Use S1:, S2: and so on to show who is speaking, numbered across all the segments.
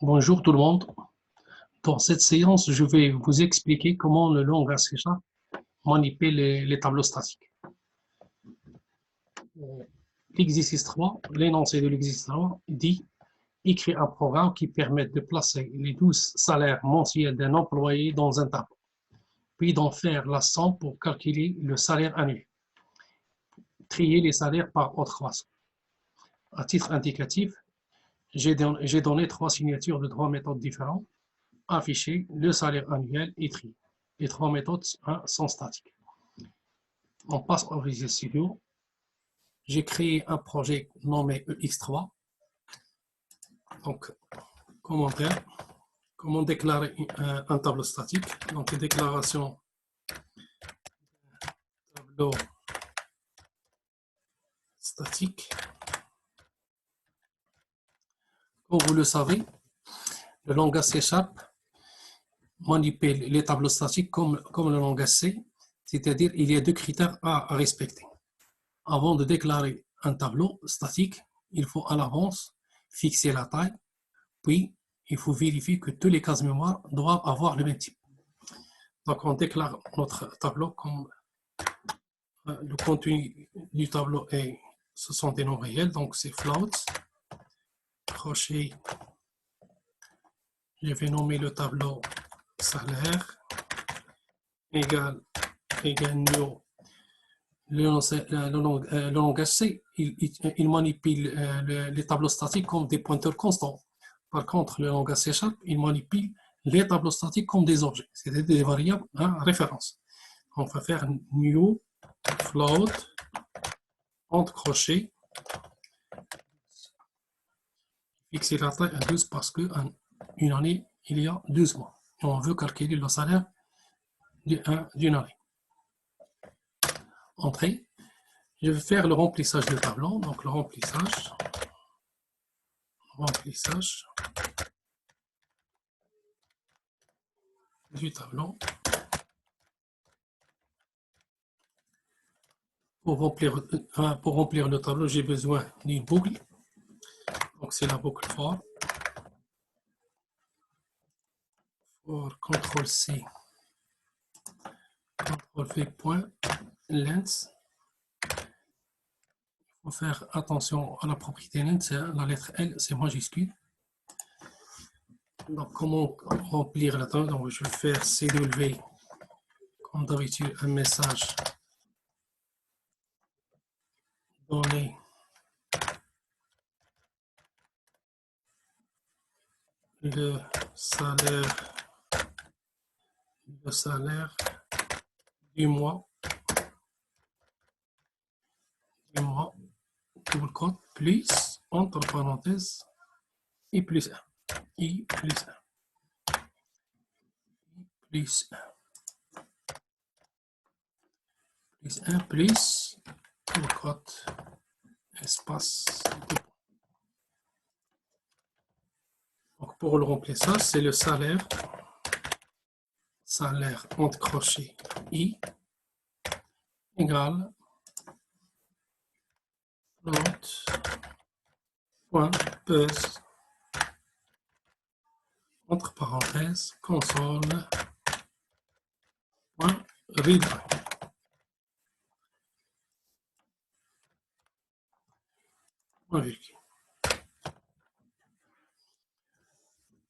S1: Bonjour tout le monde. Dans cette séance, je vais vous expliquer comment le langage C# manipule les tableaux statiques. L'exercice 3, l'énoncé de l'exercice 3 dit écrire un programme qui permet de placer les 12 salaires mensuels d'un employé dans un tableau, puis d'en faire la somme pour calculer le salaire annuel. Trier les salaires par ordre croissant. À titre indicatif, j'ai donné 3 signatures de 3 méthodes différentes. Afficher le salaire annuel et trier. Les 3 méthodes sont statiques. On passe au Visual Studio. J'ai créé un projet nommé EX3. Donc, commentaire. Comment déclarer un tableau statique. Donc, déclaration tableau statique. Comme vous le savez, le langage C# manipule les tableaux statiques comme le langage C, c'est-à-dire il y a 2 critères à respecter. Avant de déclarer un tableau statique, il faut à l'avance fixer la taille, puis il faut vérifier que toutes les cases mémoire doivent avoir le même type. Donc on déclare notre tableau comme le contenu du tableau est, ce sont des nombres réels, donc c'est float, crochet, je vais nommer le tableau salaire, égal new. Le langage C, il manipule les tableaux statiques comme des pointeurs constants. Par contre, le langage C#, il manipule les tableaux statiques comme des objets, c'est-à-dire des variables à référence. On va faire new float entre crochets, fixer la taille à 12 parce qu'une année, il y a 12 mois. Et on veut calculer le salaire d'une année. Entrée. Je vais faire le remplissage du tableau. Donc le remplissage du tableau. Pour remplir le tableau, j'ai besoin d'une boucle. Donc c'est la boucle for CTRL-C, CTRL-V point length. Il faut faire attention à la propriété length, la lettre L, c'est majuscule. Donc comment remplir la tableau? Donc je vais faire CW, comme d'habitude, un message donné le salaire du mois, double quote, plus, entre parenthèses, I plus 1. I plus 1. Plus 1. Plus 1 plus, double quote, espace. Donc pour le remplissage, c'est le salaire entre crochets I égale float point pes entre parenthèses console point read.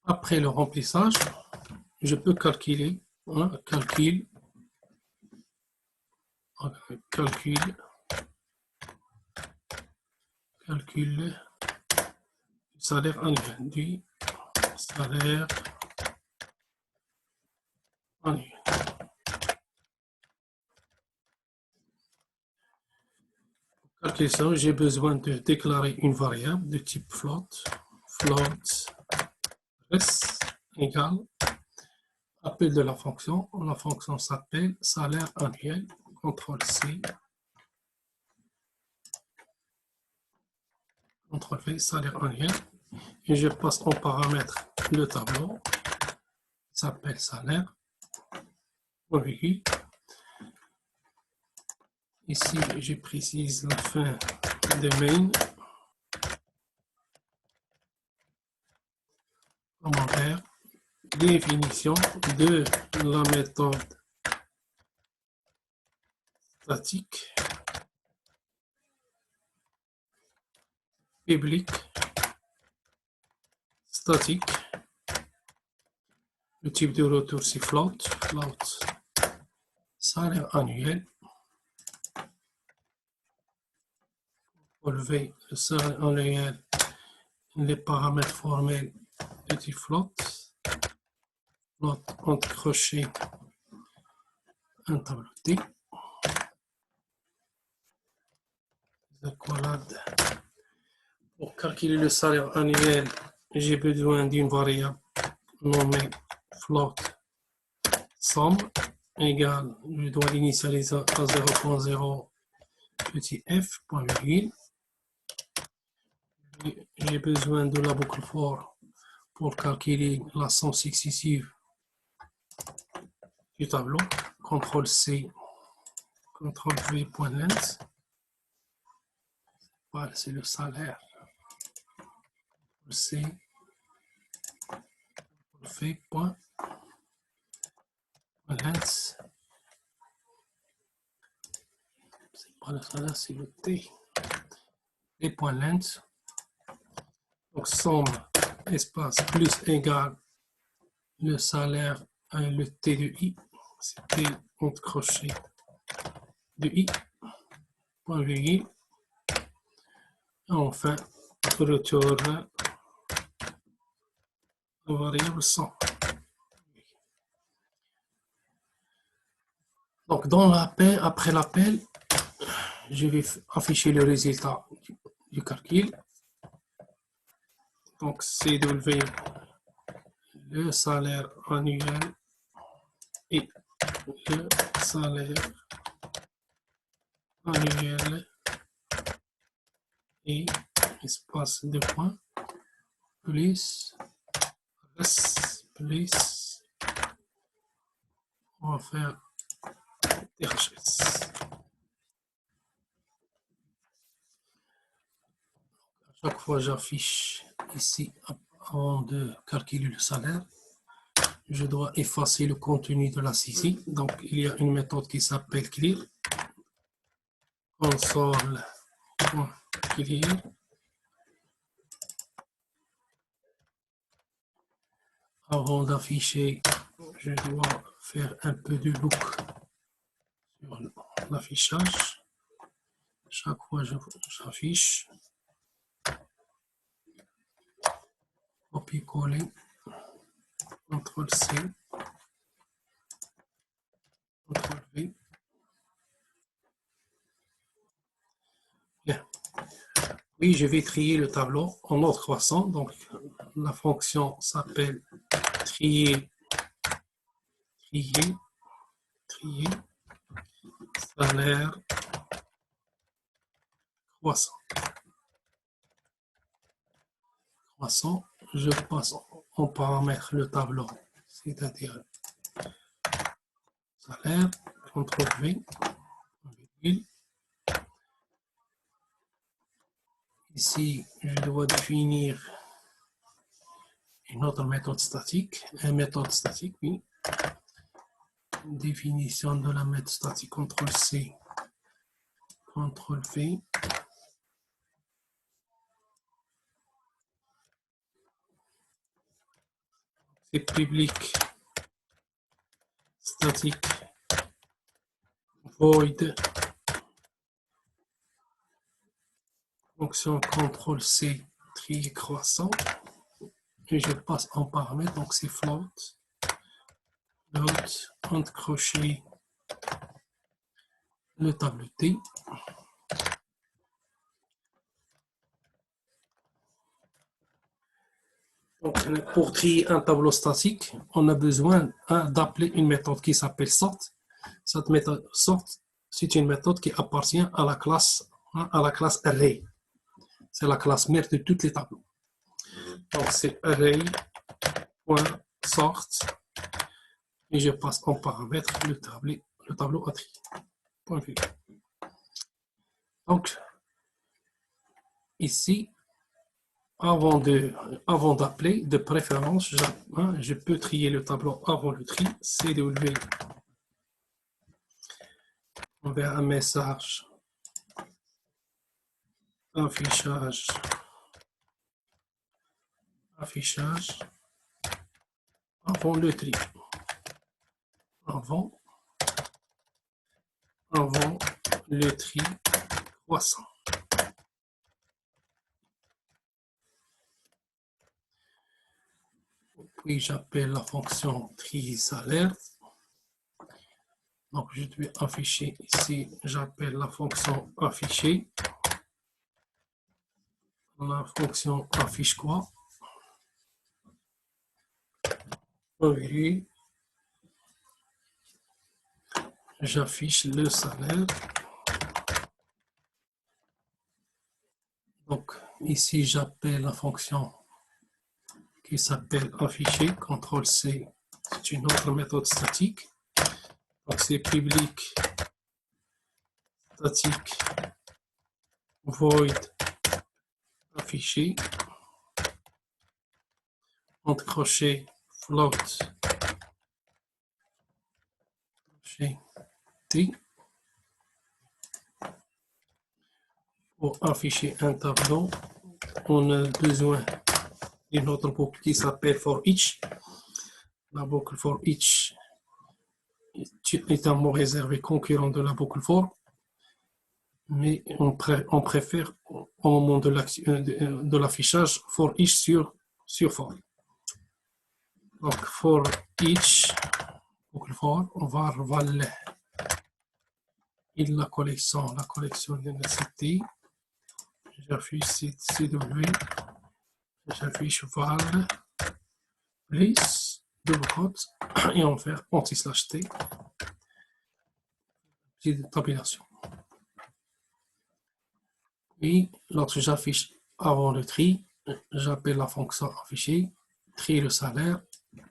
S1: Après le remplissage, je peux calculer calcul du salaire annuel, Pour calculer ça, j'ai besoin de déclarer une variable de type float res égale appel de la fonction s'appelle salaire annuel, CTRL-C, CTRL-V, salaire annuel, et je passe en paramètre le tableau, s'appelle salaire, virgule. Ici, je précise la fin de main, Commentaire. Définition de la méthode statique. Public. Statique. Le type de retour, c'est float. Float. Salaire annuel. Relever le salaire annuel. Les paramètres formels. Petit float. Float entre crochets. Un tableau T. Accolade. Pour calculer le salaire annuel, j'ai besoin d'une variable nommée float somme égale, je dois l'initialiser à 0.0 petit f point virgule. J'ai besoin de la boucle for pour calculer la somme successive du tableau. CTRL C, CTRL V point length. Voilà, c'est le salaire. C, V point length. C'est pas le salaire, c'est le T. V point length. Donc somme espace plus égale le salaire le T de I, c'est T entre crochet de I, point virgule, et enfin retourne la variable 100. Donc dans l'appel, après l'appel, je vais afficher le résultat du calcul. Donc c'est d'élever le salaire annuel et le salaire annuel et espace de points plus plus on va faire THS. À chaque fois j'affiche ici avant de calculer le salaire, je dois effacer le contenu de la saisie. Donc il y a une méthode qui s'appelle clear. Console.clear. Avant d'afficher, je dois faire un peu de look sur l'affichage. Chaque fois j'affiche. Copier-coller. CTRL-C. CTRL-V. Bien. Oui, je vais trier le tableau en ordre croissant. Donc, la fonction s'appelle trier, salaire croissant. Je passe en paramètre le tableau, c'est-à-dire salaire, CTRL-V, ici, je dois définir une autre méthode statique, oui. Définition de la méthode statique, CTRL-C, CTRL-V. C'est public, statique, void, fonction CTRL-C, trier croissant, et je passe en paramètre, donc c'est float, entre crochet, le tableau T. Donc, pour trier un tableau statique, on a besoin d'appeler une méthode qui s'appelle sort. Cette méthode sort, c'est une méthode qui appartient à la classe array. C'est la classe mère de tous les tableaux. Donc c'est array.sort et je passe en paramètre le tableau à trier. Donc ici, avant d'appeler, de préférence, je peux trier le tableau avant le tri. CW envers un message affichage avant le tri. Avant le tri croissant. Puis j'appelle la fonction tri salaire. Donc je vais afficher ici, j'appelle la fonction afficher. La fonction affiche quoi? Oui. J'affiche le salaire. Donc ici j'appelle la fonction qui s'appelle afficher, CTRL-C, c'est une autre méthode statique. Donc c'est public statique void afficher, entre crochets float tri. Pour afficher un tableau, on a besoin d'une autre boucle qui s'appelle for each. La boucle for each est un mot réservé concurrent de la boucle for, mais on préfère au moment de l'affichage for each sur for. Donc for each boucle for, on va revaler la collection de nécessité. J'affiche CW, j'affiche val plus double quote et on fait anti/t, petite tabulation. Et lorsque j'affiche avant le tri, j'appelle la fonction afficher, trier le salaire,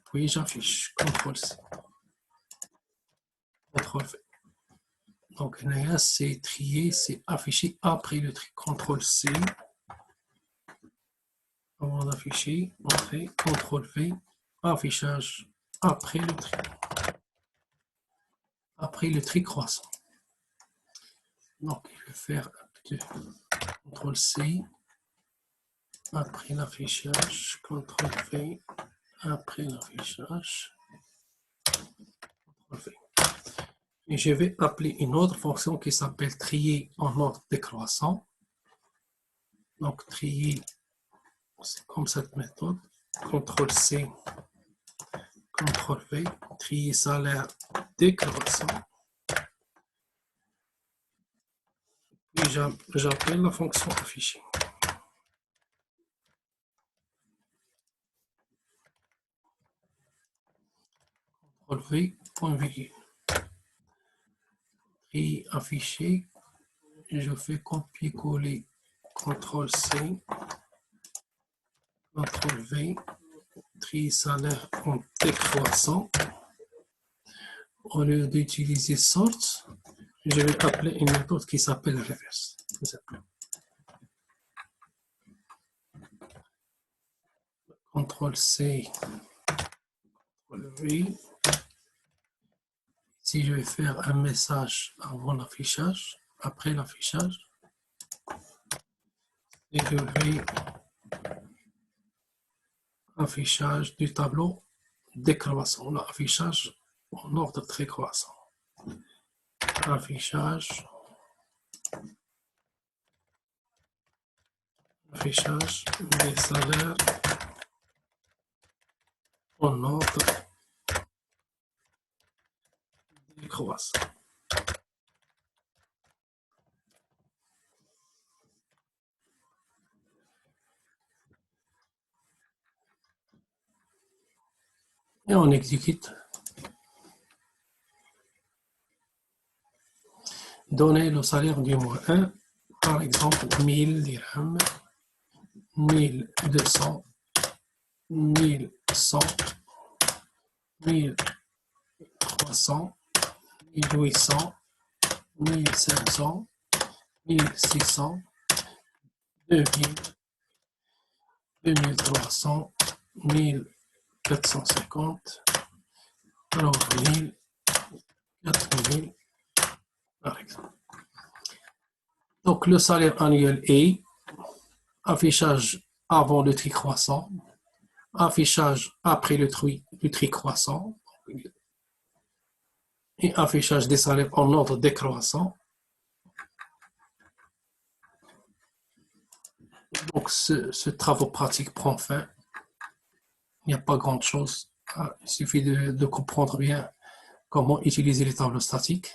S1: puis j'affiche CTRL-C. CTRL-V. Donc là, c'est trier, c'est afficher après le tri. CTRL-C. Avant d'afficher, on fait CTRL-V, affichage après le tri. Après le tri croissant. Donc, je vais faire un petit CTRL-C. Après l'affichage, CTRL-V, après l'affichage, CTRL-V. Et je vais appeler une autre fonction qui s'appelle trier en ordre décroissant. Donc, trier, c'est comme cette méthode. CTRL-C, CTRL-V, trier salaire décroissant. Et j'appelle la fonction afficher. CTRL-V, point virgule. Et afficher, je fais copier-coller, CTRL-C, CTRL-V, trier salaire en décroissant. Au lieu d'utiliser sort, je vais appeler une méthode qui s'appelle reverse. CTRL-C, CTRL-V. Si je vais faire un message avant l'affichage, après l'affichage, et je vais affichage du tableau décroissant, l'affichage en ordre très croissant. Affichage des salaires en ordre décroissant. Et on exécute. Donner le salaire du mois 1, par exemple 1000 dirhams, 1200, 1100, 1300, 1800, 1500, 1600, 2000, 2300, 1450, alors 1000, 4000, par exemple. Donc, le salaire annuel est affichage avant le tri croissant, affichage après le tri croissant et affichage des salaires en ordre décroissant. Donc, ce travaux pratique prend fin. Il n'y a pas grand chose. Il suffit de comprendre bien comment utiliser les tableaux statiques.